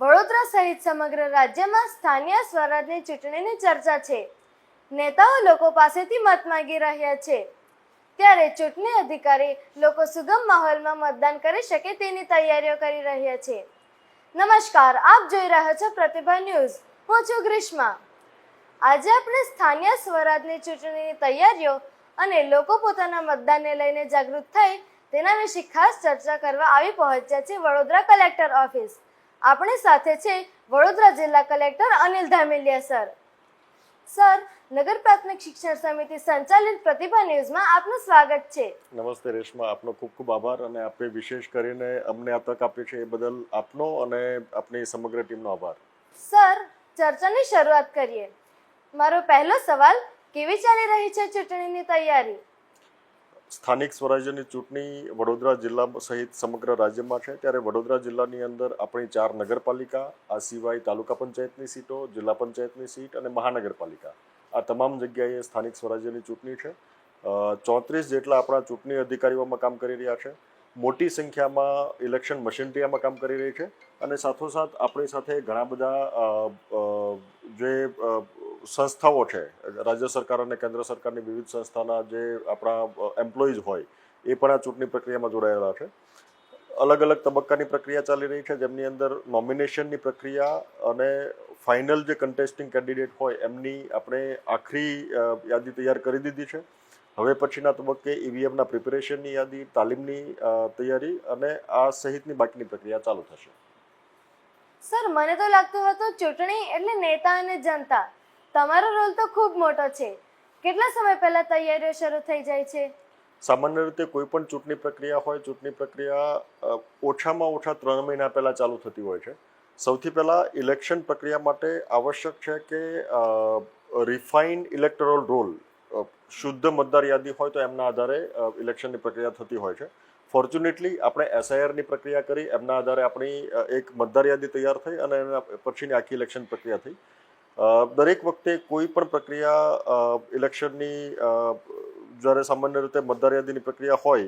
વડોદરા સહિત સમગ્ર રાજ્યમાં સ્થાનિય સ્વરાજની ચૂંટણીની ચર્ચા છે. નેતાઓ લોકો પાસેથી મત માંગી રહ્યા છે, ત્યારે ચૂંટણી અધિકારી લોકો સુગમ માહોલમાં મતદાન કરી શકે તેની તૈયારીઓ કરી રહ્યા છે. નમસ્કાર, આપ જોઈ રહ્યા છો પ્રતિભા ન્યૂઝ. હું છું ગ્રીષ્મા. આજે આપણે સ્થાનિય સ્વરાજની ચૂંટણીની તૈયારીઓ અને લોકો પોતાના મતદાનને લઈને જાગૃત થાય તેના વિશે ખાસ ચર્ચા કરવા આવી પહોંચ્યા છે વડોદરા કલેક્ટર ઓફિસ. આપણી સાથે છે વડોદરા જિલ્લા કલેક્ટર અનિલ ધામેલિયા સર, નગર પ્રાથમિક શિક્ષણ સમિતિ સંચાલિત પ્રતિભા ન્યૂઝમાં આપનું સ્વાગત છે. નમસ્તે રેશમા, આપનો ખૂબ ખૂબ આભાર અને આપે વિશેષ કરીને અમને આ તક આપી છે એ બદલ આપનો અને આપની સમગ્ર ટીમનો આભાર. સર, ચર્ચાની શરૂઆત કરીએ. મારો પહેલો સવાલ, કેવી ચાલી રહી છે ચૂંટણીની તૈયારી? સ્થાનિક સ્વરાજ્યની ચૂંટણી વડોદરા જિલ્લા સહિત સમગ્ર રાજ્યમાં છે, ત્યારે વડોદરા જિલ્લાની અંદર આપણી 4 નગરપાલિકા, આ સિવાય તાલુકા પંચાયતની સીટો, જિલ્લા પંચાયતની સીટ અને મહાનગરપાલિકા, આ તમામ જગ્યાએ સ્થાનિક સ્વરાજ્યની ચૂંટણી છે. 34 જેટલા આપણા ચૂંટણી અધિકારીઓમાં કામ કરી રહ્યા છે. મોટી સંખ્યામાં ઇલેક્શન મશીનરી આમાં કામ કરી રહી છે અને સાથોસાથ આપણી સાથે ઘણા બધા જે સંસ્થાઓ છે, રાજ્ય સરકાર અને કેન્દ્ર સરકારની વિવિધ સંસ્થાના જે આપણા એમ્પ્લોઈઝ હોય એ પણ આ ચૂંટણી પ્રક્રિયામાં જોડાયેલા છે. અલગ અલગ તબક્કાની પ્રક્રિયા ચાલી રહી છે, જેમની અંદર નોમિનેશનની પ્રક્રિયા અને ફાઇનલ જે કન્ટેસ્ટિંગ કેન્ડિડેટ હોય એમની આપણે આખરી યાદી તૈયાર કરી દીધી છે. હવે પછીના તબક્કે ઈવીએમના પ્રિપેરેશનની યાદી, તાલીમની તૈયારી અને આ સહિતની બાકીની પ્રક્રિયા ચાલુ થશે. સર, મને તો લાગતું હતું ચૂંટણી એટલે નેતા અને જનતા. તમારો રોલ તો ખૂબ મોટો છે. કેટલા સમય પહેલા તૈયારીઓ શરૂ થઈ જાય છે? સામાન્ય રીતે કોઈ પણ ચૂંટણી પ્રક્રિયા હોય, ચૂંટણી પ્રક્રિયા ઓછામાં ઓછા 3 મહિના પહેલા ચાલુ થતી હોય છે. સૌથી પહેલા ઇલેક્શન પ્રક્રિયા માટે આવશ્યક છે કે રિફાઇન્ડ ઇલેક્ટોરલ રોલ, શુદ્ધ મતદાર યાદી હોય તો એમના આધારે ઇલેક્શનની પ્રક્રિયા થતી હોય છે. ફોર્ચ્યુનેટલી આપણે એસઆઈઆરની પ્રક્રિયા કરી, એમના આધારે આપણી એક મતદાર યાદી તૈયાર થઈ અને એના પછીની આખી ઇલેક્શન પ્રક્રિયા થઈ. દરેક વખતે કોઈ પણ પ્રક્રિયા ઇલેક્શનની જ્યારે સામાન્ય રીતે મતદાર યાદીની પ્રક્રિયા હોય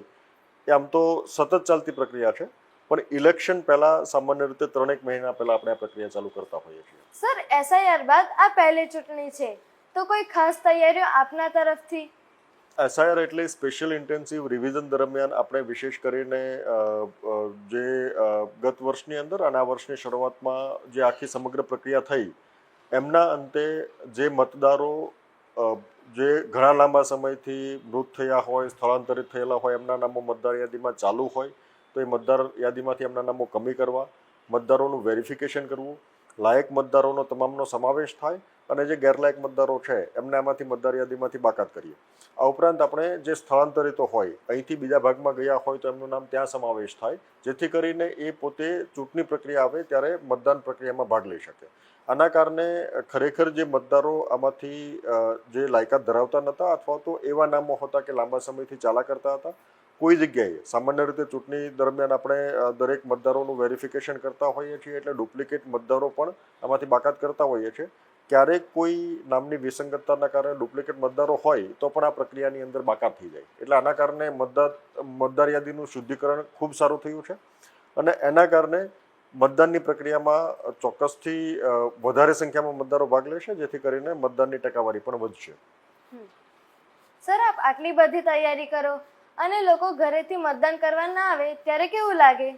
એ આમ તો સતત ચાલતી પ્રક્રિયા છે, પણ ઇલેક્શન પહેલા સામાન્ય રીતે 3 મહિના પહેલા આપણે આ પ્રક્રિયા ચાલુ કરતા હોઈએ છીએ. સર, એસઆઈઆર બાદ આ પહેલી ચૂંટણી છે, તો કોઈ ખાસ તૈયારીઓ આપના તરફથી? એસઆઈઆર એટલે સ્પેશિયલ ઇન્ટેન્સિવ રિવિઝન દરમિયાન આપણે વિશેષ કરીને જે ગત વર્ષની અંદર અને આ વર્ષની શરૂઆતમાં જે આખી સમગ્ર પ્રક્રિયા થઈ એમના અંતે જે મતદારો જે ઘણા લાંબા સમયથી મૃત થયા હોય, સ્થળાંતરિત થયેલા હોય, એમના નામો મતદાર યાદીમાં ચાલુ હોય તો એ મતદાર યાદીમાંથી એમના નામો કમી કરવા, મતદારોનું વેરિફિકેશન કરવું, લાયક મતદારોનો તમામનો સમાવેશ થાય અને જે ગેરલાયક મતદારો છે એમને આમાંથી મતદાર યાદીમાંથી બાકાત કરીએ. આ ઉપરાંત આપણે જે સ્થળાંતરિતો હોય, અહીંથી બીજા ભાગમાં ગયા હોય તો એમનું નામ ત્યાં સમાવેશ થાય, જેથી કરીને એ પોતે ચૂંટણી પ્રક્રિયા આવે ત્યારે મતદાન પ્રક્રિયામાં ભાગ લઈ શકે. આના કારણે ખરેખર જે મતદારો આમાંથી જે લાયકાત ધરાવતા નહોતા અથવા તો એવા નામો હતા કે લાંબા સમયથી ચાલા કરતા હતા, કોઈ જગ્યાએ સામાન્ય રીતે ચૂંટણી દરમિયાન આપણે દરેક મતદારોનું વેરિફિકેશન કરતા હોઈએ છીએ, એટલે ડુપ્લિકેટ મતદારો પણ આમાંથી બાકાત કરતા હોઈએ છીએ. ક્યારેક કોઈ નામની વિસંગતતાના કારણે ડુપ્લિકેટ મતદારો હોય તો પણ આ પ્રક્રિયાની અંદર બાકાત થઈ જાય. એટલે આના કારણે મતદાર યાદીનું શુદ્ધિકરણ ખૂબ સારું થયું છે અને એના કારણે મતદાનની પ્રક્રિયામાં ચોક્કસથી વધારે સંખ્યામાં મતદારો ભાગ લેશે, જેથી કરીને મતદાનની ટકાવારી પણ વધશે. સર, આપ આટલી બધી તૈયારી કરો અને લોકો ઘરેથી મતદાન કરવા ના આવે ત્યારે કેવું લાગે?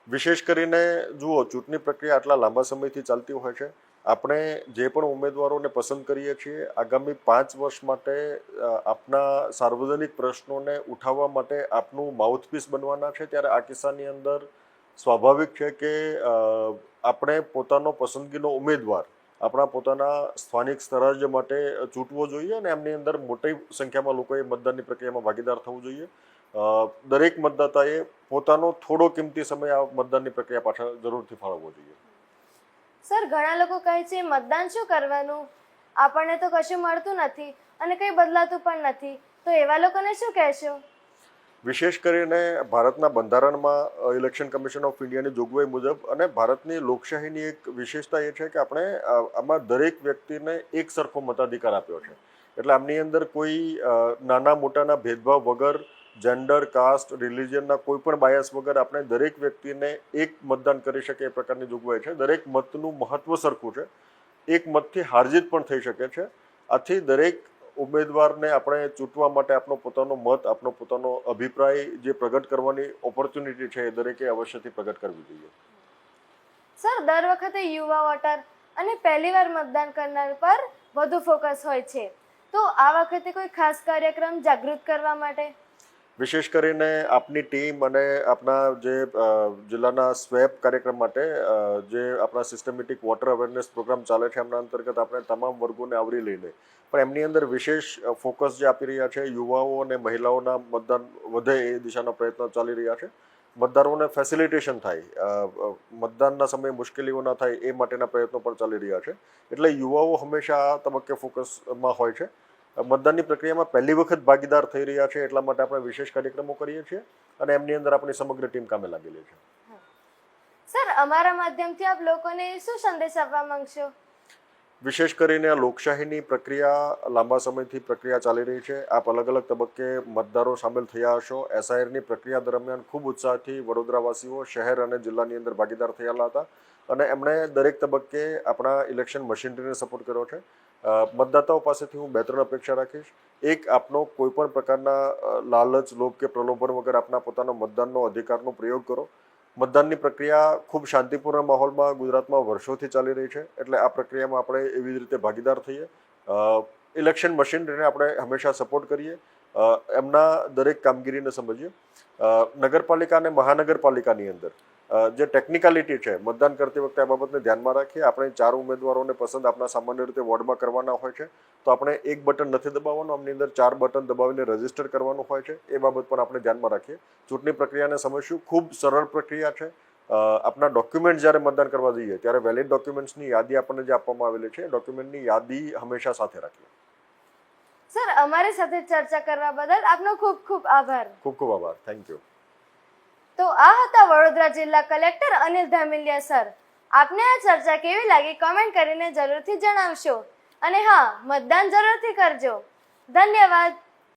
વિશેષ કરીને જુઓ, ચૂંટણી પ્રક્રિયા આટલા લાંબા સમયથી ચાલતી હોય છે. આપણે જે પણ ઉમેદવારોને પસંદ કરીએ છીએ આગામી 5 વર્ષ માટે આપના સાર્વજનિક પ્રશ્નોને ઉઠાવવા માટે આપનું માઉથપીસ બનવાના છે, ત્યારે આ કિસ્સાની અંદર સ્વાભાવિક છે કે આપણે પોતાનો પસંદગીનો ઉમેદવાર આપણા પોતાના સ્થાનિક સ્વરાજ્ય માટે ચૂંટવો જોઈએ અને એમની અંદર મોટી સંખ્યામાં લોકોએ મતદાનની પ્રક્રિયામાં ભાગીદાર થવું જોઈએ. દરેક મતદાતાએ પોતાનો થોડો કિંમતી સમય આ મતદાનની પ્રક્રિયા પાછળ જરૂરથી ફાળવવો જોઈએ. સર, ઘણા લોકો કહે છે મતદાન શું કરવાનું, આપણને તો કશું મળતું નથી અને કંઈ બદલાતું પણ નથી, તો એવા લોકોને શું કહેશો? વિશેષ કરીને ભારતના બંધારણમાં ઇલેક્શન કમિશન ઓફ ઇન્ડિયાની જોગવાઈ મુજબ અને ભારતની લોકશાહીની એક વિશેષતા એ છે કે આપણે આમાં દરેક વ્યક્તિને એક સરખો મતાધિકાર આપ્યો છે. એટલે આમની અંદર કોઈ નાના મોટાના ભેદભાવ વગર જેન્ડર, કાસ્ટ, રિલિજનના કોઈ પણ બાયસ વગર આપણે દરેક વ્યક્તિને એક મતદાન કરી શકે એ પ્રકારની જોગવાઈ છે. દરેક મતનું મહત્વ સરખું છે. એક મતથી હારજીત પણ થઈ શકે છે. આથી દરેક ઉમેદવારને આપણે ચૂંટવા માટે આપણો પોતાનો મત, આપણો પોતાનો અભિપ્રાય જે પ્રગટ કરવાની ઓપોર્ચ્યુનિટી છે એ દરેકે અવશ્યથી પ્રગટ કરવી જોઈએ. સર, દર વખતે યુવા વોટર અને પહેલીવાર મતદાન કરનાર પર વધુ ફોકસ હોય છે, તો આ વખતે કોઈ ખાસ કાર્યક્રમ જાગૃત કરવા માટે? વિશેષ કરીને આપની ટીમ અને આપણા જે જિલ્લાના સ્વેપ કાર્યક્રમ માટે જે આપણા સિસ્ટમેટિક વોટર અવેરનેસ પ્રોગ્રામ ચાલે છે એમના અંતર્ગત આપણે તમામ વર્ગોને આવરી લઈને પણ એમની અંદર વિશેષ ફોકસ જે આપી રહ્યા છે, યુવાઓ અને મહિલાઓના મતદાન વધે એ દિશાના પ્રયત્નો ચાલી રહ્યા છે. મતદારોને ફેસિલિટેશન થાય, મતદાનના સમયે મુશ્કેલીઓ ના થાય એ માટેના પ્રયત્નો પણ ચાલી રહ્યા છે. એટલે યુવાઓ હંમેશા આ તબક્કે ફોકસમાં હોય છે. મતદાનની પ્રક્રિયામાં પહેલી વખત ભાગીદાર થઈ રહ્યા છે એટલા માટે આપણે વિશેષ કાર્યક્રમો કરીએ છીએ અને એમની અંદર આપણી સમગ્ર ટીમ કામે લાગેલી છે. સર, અમારા માધ્યમથી આપ લોકોને શું સંદેશ આપવા માંગશો? વિશેષ કરીને આ લોકશાહીની પ્રક્રિયા લાંબા સમયથી પ્રક્રિયા ચાલી રહી છે. આપ અલગ અલગ તબક્કે મતદારો સામેલ થયા હશો. એસઆઈઆરની પ્રક્રિયા દરમિયાન ખૂબ ઉત્સાહથી વડોદરાવાસીઓ શહેર અને જિલ્લાની અંદર ભાગીદાર થયેલા હતા અને એમણે દરેક તબક્કે આપણા ઇલેક્શન મશીનરીને સપોર્ટ કર્યો છે. મતદાતાઓ પાસેથી હું 2-3 અપેક્ષા રાખીશ. એક, આપનો કોઈ પણ પ્રકારના લાલચ, લોભ કે પ્રલોભન વગર આપના પોતાના મતદાનનો અધિકારનો પ્રયોગ કરો. મતદાનની પ્રક્રિયા ખૂબ શાંતિપૂર્ણ માહોલમાં ગુજરાતમાં વર્ષોથી ચાલી રહી છે, એટલે આ પ્રક્રિયામાં આપણે એવી જ રીતે ભાગીદાર થઈએ. ઇલેક્શન મશીનરીને આપણે હંમેશા સપોર્ટ કરીએ, એમના દરેક કામગીરીને સમજીએ. નગરપાલિકા અને મહાનગરપાલિકાની અંદર જે ટેકનિકાલિટી છે મતદાન કરતી વખતે આ બાબતને ધ્યાનમાં રાખીએ. આપણે 4 ઉમેદવારોને પસંદ આપણા સામાન્ય રીતે વોર્ડમાં કરવાના હોય છે, તો આપણે એક બટન નથી દબાવવાનું, આમની અંદર 4 બટન દબાવીને રજીસ્ટર કરવાનું હોય છે. એ બાબત પણ આપણે ધ્યાનમાં રાખીએ. ચૂંટણી પ્રક્રિયાને સમજશું. ખૂબ સરળ પ્રક્રિયા છે. આપણા ડોક્યુમેન્ટ જ્યારે મતદાન કરવા જઈએ ત્યારે વેલિડ ડોક્યુમેન્ટ્સની યાદી આપણને જે આપવામાં આવેલી છે ડોક્યુમેન્ટની યાદી હંમેશા સાથે રાખીએ. સર, અમારી સાથે ચર્ચા કરવા બદલ આપનો ખૂબ ખૂબ આભાર. ખૂબ ખૂબ આભાર. Thank you. તો આ હતા વડોદરા જિલ્લા કલેક્ટર અનિલ ધામેલિયા સર. આપને આ ચર્ચા કેવી લાગી કમેન્ટ કરીને જરૂરથી જણાવશો અને હા, મતદાન જરૂરથી કરજો. ધન્યવાદ.